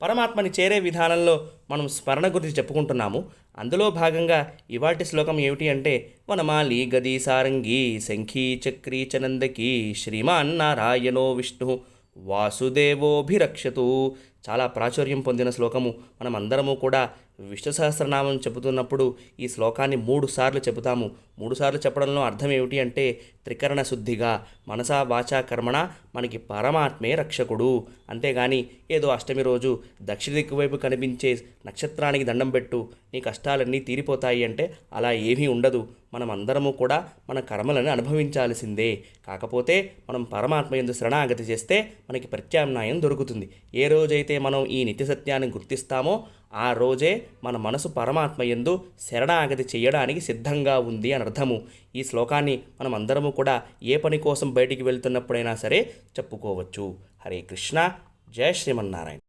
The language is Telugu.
పరమాత్మని చేరే విధానంలో మనం స్మరణ గురించి చెప్పుకుంటున్నాము. అందులో భాగంగా ఇవాటి శ్లోకం ఏమిటి అంటే, వనమాలి గది సారంగి శంఖీ చక్రీ చనందకి శ్రీమాన్ నారాయణో విష్ణు వాసుదేవోభిరక్షతు. చాలా ప్రాచుర్యం పొందిన శ్లోకము. మనం అందరము కూడా విష్ణు సహస్రనామం చెబుతున్నప్పుడు ఈ శ్లోకాన్ని 3 సార్లు చెబుతాము. 3 సార్లు చెప్పడంలో అర్థం ఏమిటి అంటే, త్రికరణ శుద్ధిగా మనసా వాచా కర్మణ మనకి పరమాత్మే రక్షకుడు. అంతేగాని ఏదో అష్టమి రోజు దక్షిణ దిక్కు వైపు కనిపించే నక్షత్రానికి దండం పెట్టు నీ కష్టాలన్నీ తీరిపోతాయి అంటే అలా ఏమీ ఉండదు. మనం అందరము కూడా మన కర్మలను అనుభవించాల్సిందే. కాకపోతే మనం పరమాత్మ యందు శరణాగతి చేస్తే మనకి ప్రత్యామ్నాయం దొరుకుతుంది. ఏ రోజైతే మనం ఈ నిత్య సత్యాన్ని గుర్తిస్తామో ఆ రోజే మన మనసు పరమాత్మ యందు శరణాగతి చేయడానికి సిద్ధంగా ఉంది అని అర్థము. ఈ శ్లోకాన్ని మనం అందరము కూడా ఏ పని కోసం బయటికి వెళ్తున్నప్పుడైనా సరే చెప్పుకోవచ్చు. హరే కృష్ణ. జయ శ్రీమన్నారాయణ.